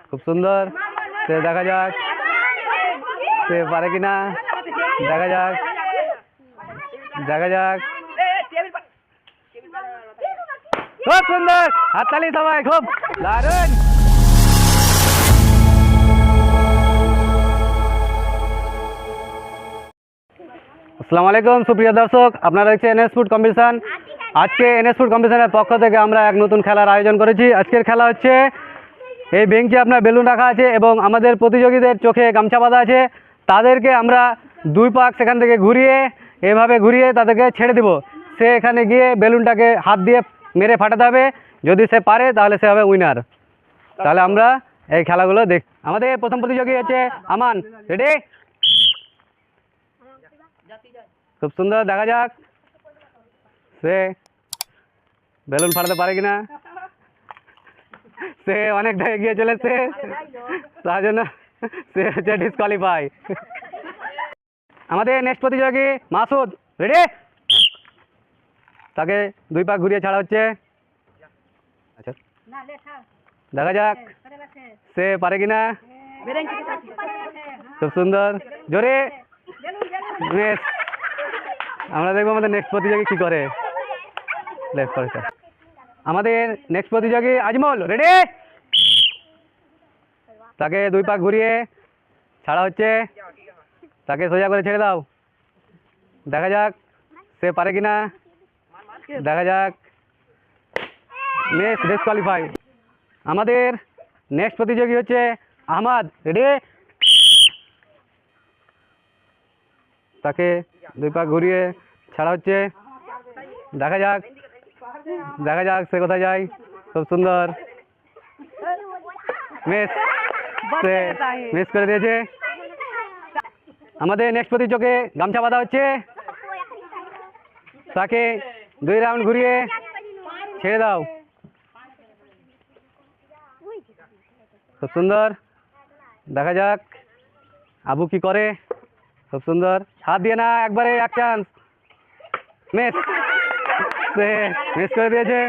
খুব সুন্দর। সে দেখা যাক সে পারে কিনা, দেখা যাক দেখা যাক। খুব সুন্দর, হাততালি সবাই, খুব দারুণ। আসসালামু আলাইকুম সুপ্রিয় দর্শক, আপনারা দেখছেন এনএস ফুড কম্পিটিশন। আজকে এনএস ফুড কম্পিটিশনের পক্ষ থেকে আমরা এক নতুন খেলার আয়োজন করেছি। আজকের খেলা হচ্ছে এই বেঞ্চে আপনার বেলুন রাখা আছে এবং আমাদের প্রতিযোগীদের চোখে গামছা বাঁধা আছে। তাদেরকে আমরা দুই পাক সেখান থেকে ঘুরিয়ে এভাবে ঘুরিয়ে তাদেরকে ছেড়ে দেব। সে এখানে গিয়ে বেলুনটাকে হাত দিয়ে মেরে ফাটাতে হবে। যদি সে পারে তাহলে সে হবে উইনার। তাহলে আমরা এই খেলাগুলো দেখ। আমাদের প্রথম প্রতিযোগী হচ্ছে আমান। রেডি? খুব সুন্দর, দেখা যাক সে বেলুন ফাটাতে পারে কিনা। সে অনেকটা এগিয়ে চলেছে, তার জন্য সে হচ্ছে ডিসকোয়ালিফাই। আমাদের নেক্সট প্রতিযোগী মাসুদ। রেডি? তাকে দুই পাক ঘুরিয়ে ছাড়া হচ্ছে। আচ্ছা, দেখা যাক সে পারে কিনা। খুব সুন্দর, জোরে। আমরা দেখবো আমাদের নেক্সট প্রতিযোগী কি করে। আমাদের নেক্সট প্রতিযোগী আজমল। রেডি? তাকে দুই পাক ঘুরিয়ে ছাড়া হচ্ছে। তাকে সোজা করে ছেড়ে দাও। দেখা যাক সে পারে কিনা, দেখা যাক। Next disqualify. আমাদের নেক্সট প্রতিযোগী হচ্ছে আহমাদ। রেডি? তাকে দুই পাক ঘুরিয়ে ছাড়া হচ্ছে। দেখা যাক দেখা যাক সে কোথায় যায়। খুব সুন্দর, সে মিস করে দিয়েছে। আমাদের নেক্সট প্রতিযোগী গামছা বাঁধা হচ্ছে। তাকে দুই রাউন্ড ঘুরিয়ে ছেড়ে দাও। খুব সুন্দর, দেখা যাক আবু কি করে। খুব সুন্দর, হাত দিয়ে না, একবারে এক চান্স। সে মিস করে দিয়েছে।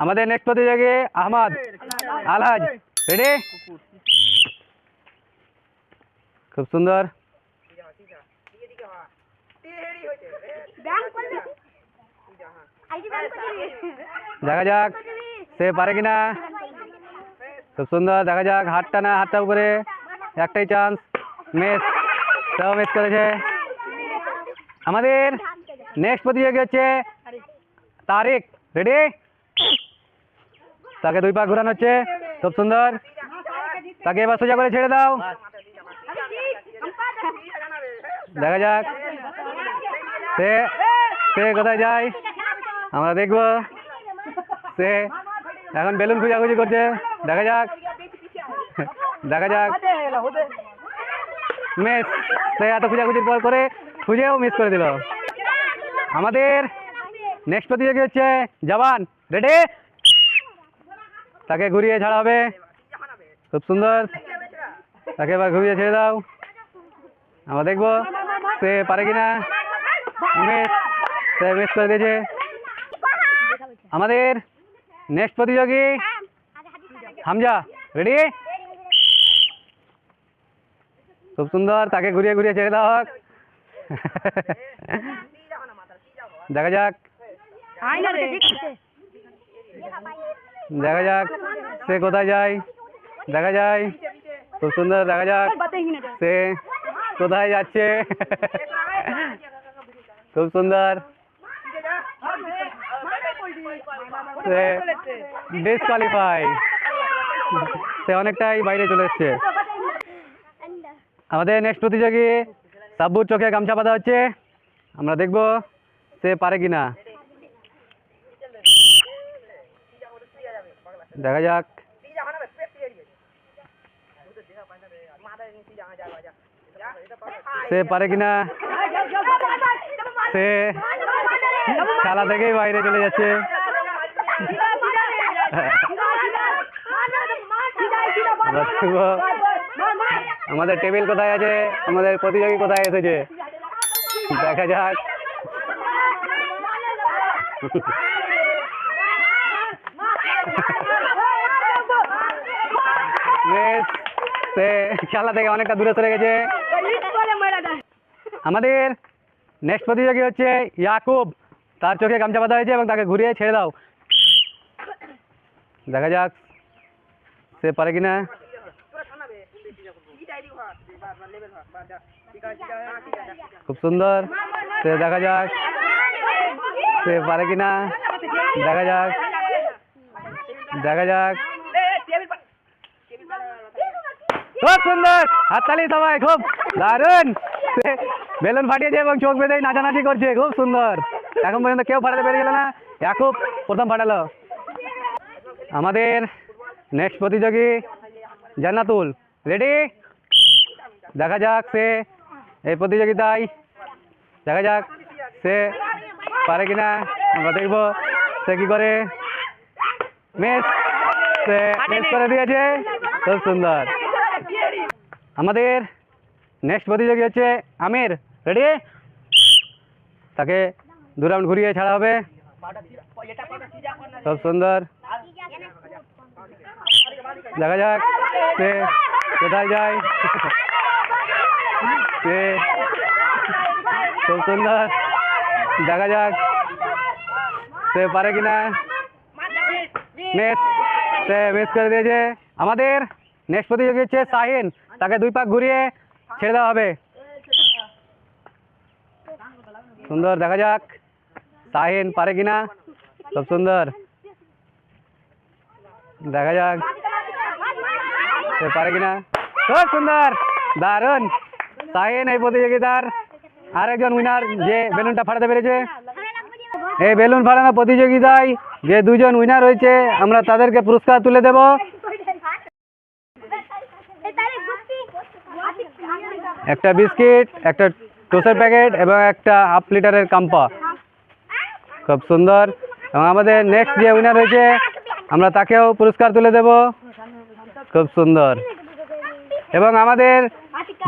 আমাদের নেক্সট প্রতিযোগী আহমদ আলহাজ। রেডি? খুব সুন্দর, দেখা যাক সে পারে কিনা। খুব সুন্দর, দেখা যাক। হাতটা না, হাতটা উপরে, একটাই চান্স। সেও মিস করেছে। আমাদের নেক্সট প্রতিযোগী হচ্ছে তারিক। রেডি? তাকে দুই পাক ঘোরানো হচ্ছে। খুব সুন্দর, তাকে এবার সোজা করে ছেড়ে দাও। দেখা যাক সে সে কোথায় যায়, আমরা দেখবো। সে এখন বেলুন খুঁজাখুঁজি করছে। দেখা যাক দেখা যাক। মিস। সে এত খুঁজাখুঁজির পর করে খুঁজেও মিস করে দিল। আমাদের নেক্সট প্রতিযোগী হচ্ছে জওয়ান। রেডি? তাকে ঘুরিয়ে ছাড়া হবে। খুব সুন্দর, তাকে এবার ঘুরিয়ে ছেড়ে দাও। আমরা দেখবো সে পারে কিনা। সে মিস করে দিয়েছে। আমাদের নেক্সট প্রতিযোগী হামজা। রেডি? খুব সুন্দর, তাকে ঘুরিয়ে ঘুরিয়ে ছেড়ে দেওয়া হোক। দেখা যাক দেখা যাক সে কোথায় যায়। দেখা যায়। খুব সুন্দর, দেখা যাক সে কোথায় যাচ্ছে। খুব সুন্দর, সে ডিসকোয়ালিফাই। সে অনেকটাই বাইরে চলে এসছে। আমাদের নেক্সট প্রতিযোগী সাব্বুর চোখে গামছা বাঁধা হচ্ছে। আমরা দেখবো সে পারে কিনা। দেখা যাক সে পারে কিনা। সে খেলা থেকেই বাইরে চলে যাচ্ছে। আমাদের টেবিল কোথায় আছে, আমাদের প্রতিযোগী কোথায় এসেছে, দেখা যাক। সে খেলা থেকে অনেকটা দূরে সরে গেছে। আমাদের নেক্সট প্রতিযোগী হচ্ছে ইয়াকুব। তার চোখে গামছা বাঁধা হয়েছে এবং তাকে ঘুরিয়ে ছেড়ে দাও। দেখা যাক সে পারে কিনা। খুব সুন্দর, সে দেখা যাক সে পারে কিনা। দেখা যাক, দেখা যাক। খুব সুন্দর, হাততালি সবাই, খুব দারুণ। বেলুন ফাটিয়েছে এবং চোখ বেঁধে নাচানাচি করছে, খুব সুন্দর। এখন পর্যন্ত কেউ ফাটাতে পেরে গেল না, ইয়াকুব প্রথম ফাটালো। আমাদের নেক্সট প্রতিযোগী জান্নাতুল, রেডি? দেখা যাক সে এই প্রতিযোগিতায়, দেখা যাক সে পারে কিনা। আমরা দেখবো সে কি করে। মিস, সে মিস করে দিয়েছে, খুব সুন্দর। আমাদের নেক্সট প্রতিযোগী হচ্ছে আমির, রেডি? তাকে 2 রাউন্ড ঘুরিয়ে ছাড়া হবে। খুব সুন্দর, দেখা যাক সে কোথায় যায়। সে খুব সুন্দর, দেখা যাক সে পারে কিনা। মিস, সে মিস করে দিয়েছে। আমাদের নেক্সট প্রতিযোগী হচ্ছে শাহিন, তাকে 2 পাক ঘুরিয়ে ছেড়ে দেওয়া হবে। সুন্দর, দেখা যাক শাহিন পারে কিনা। খুব সুন্দর, দেখা যাক সে পারে কিনা। খুব সুন্দর, দারুণ। শাহিন এই প্রতিযোগিতার আরেকজন উইনার, যে বেলুনটা ফাটাতে পেরেছে। এই বেলুন ফাটানো প্রতিযোগিতায় যে 2 জন উইনার হয়েছে, আমরা তাদেরকে পুরস্কার তুলে দেব। একটা বিস্কিট, একটা টোস্টের প্যাকেট এবং একটা 1/2 লিটারের কাম্পা। খুব সুন্দর। এবং আমাদের নেক্সট যে উইনার হয়েছে, আমরা তাকেও পুরস্কার তুলে দেব। খুব সুন্দর। এবং আমাদের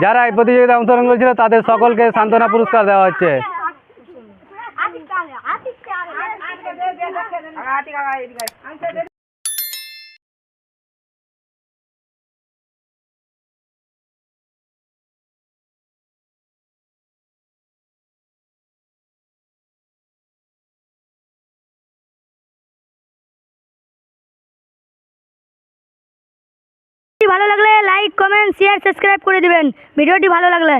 যারা এই প্রতিযোগিতায় অংশগ্রহণ করেছিল, তাদের সকলকে সান্ত্বনা পুরস্কার দেওয়া হচ্ছে। ভালো লাগলে লাইক, কমেন্ট, শেয়ার, সাবস্ক্রাইব করে দিবেন ভিডিওটি ভালো লাগলে।